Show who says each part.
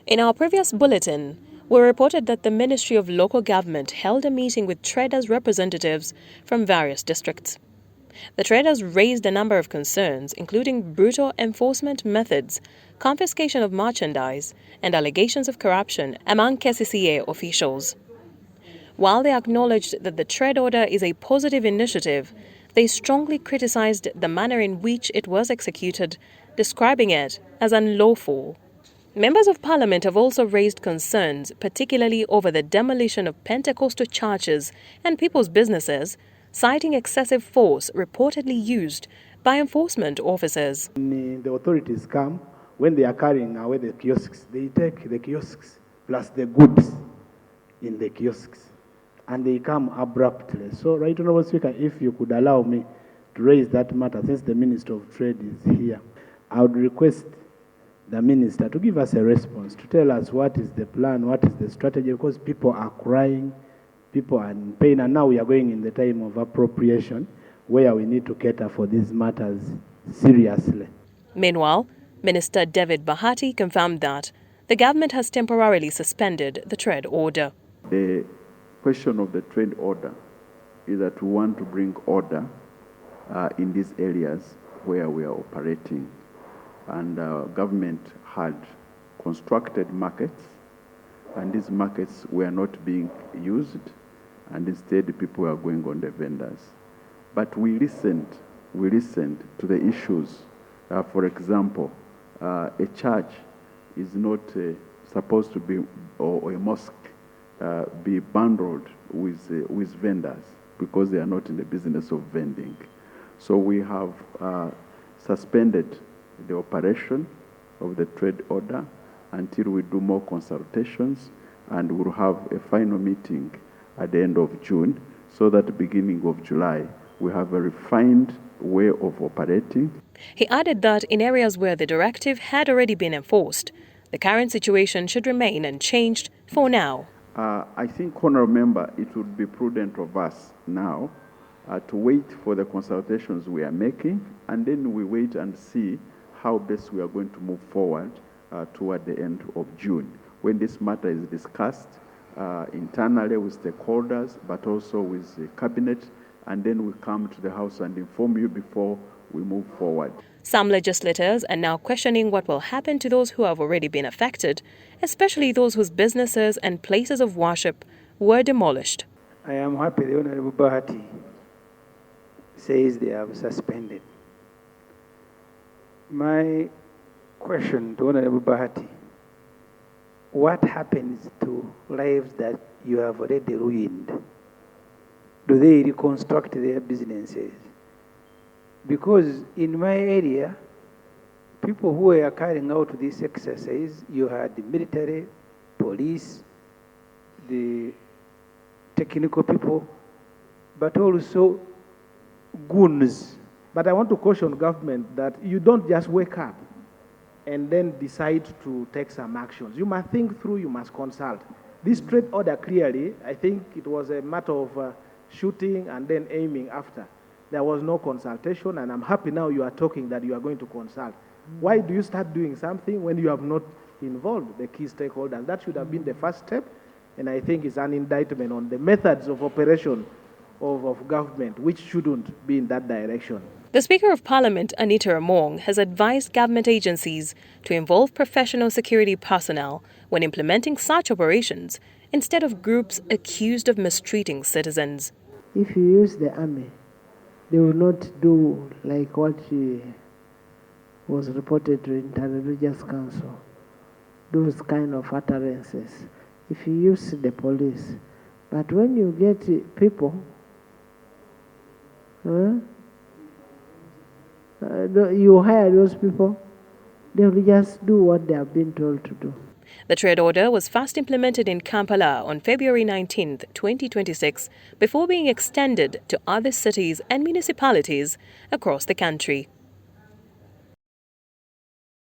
Speaker 1: In our previous bulletin, we reported that the Ministry of Local Government held a meeting with traders' representatives from various districts. The traders raised a number of concerns, including brutal enforcement methods, confiscation of merchandise, and allegations of corruption among KCCA officials. While they acknowledged that the trade order is a positive initiative, they strongly criticized the manner in which it was executed, describing it as unlawful. Members of Parliament have also raised concerns, particularly over the demolition of Pentecostal churches and people's businesses, citing excessive force reportedly used by enforcement officers.
Speaker 2: When the authorities come, when they are carrying away the kiosks, they take the kiosks plus the goods in the kiosks, and they come abruptly. So, Right Honourable Speaker, if you could allow me to raise that matter, since the Minister of Trade is here, I would request the Minister to give us a response, to tell us what is the plan, what is the strategy, because people are crying, people are in pain, and now we are going in the time of appropriation, where we need to cater for these matters seriously.
Speaker 1: Meanwhile, Minister David Bahati confirmed that the government has temporarily suspended the trade order.
Speaker 3: The question of the trade order is that we want to bring order in these areas where we are operating. And government had constructed markets, and these markets were not being used, and instead people were going on the vendors. But we listened to the issues. For example, a church is not supposed to be, or a mosque, be bundled with vendors, because they are not in the business of vending. So we have suspended the operation of the trade order until we do more consultations, and we'll have a final meeting at the end of June, so that beginning of July we have a refined way of operating.
Speaker 1: He added that in areas where the directive had already been enforced, the current situation should remain unchanged for now.
Speaker 3: I think, Honourable Member, it would be prudent of us now to wait for the consultations we are making, and then we wait and see how best we are going to move forward toward the end of June, when this matter is discussed internally with stakeholders, but also with the cabinet, and then we come to the House and inform you before we move forward.
Speaker 1: Some legislators are now questioning what will happen to those who have already been affected, especially those whose businesses and places of worship were demolished.
Speaker 4: I am happy the Honourable Bahati says they have suspended. My question to Honourable Bahati: what happens to lives that you have already ruined? Do they reconstruct their businesses? Because in my area, people who were carrying out this exercise, you had the military, police, the technical people, but also goons.
Speaker 2: But I want to caution government that you don't just wake up and then decide to take some actions. You must think through, you must consult. This trade order clearly, I think it was a matter of shooting and then aiming after. There was no consultation, and I'm happy now you are talking that you are going to consult. Why do you start doing something when you have not involved the key stakeholders? That should have been the first step, and I think it's an indictment on the methods of operation of government, which shouldn't be in that direction.
Speaker 1: The Speaker of Parliament, Anita Among, has advised government agencies to involve professional security personnel when implementing such operations, instead of groups accused of mistreating citizens.
Speaker 5: If you use the army, they will not do like what was reported to Inter-Religious Council, those kind of utterances. If you use the police, but when you get people, you hire those people, they will just do what they have been told to do.
Speaker 1: The trade order was first implemented in Kampala on February 19, 2026, before being extended to other cities and municipalities across the country.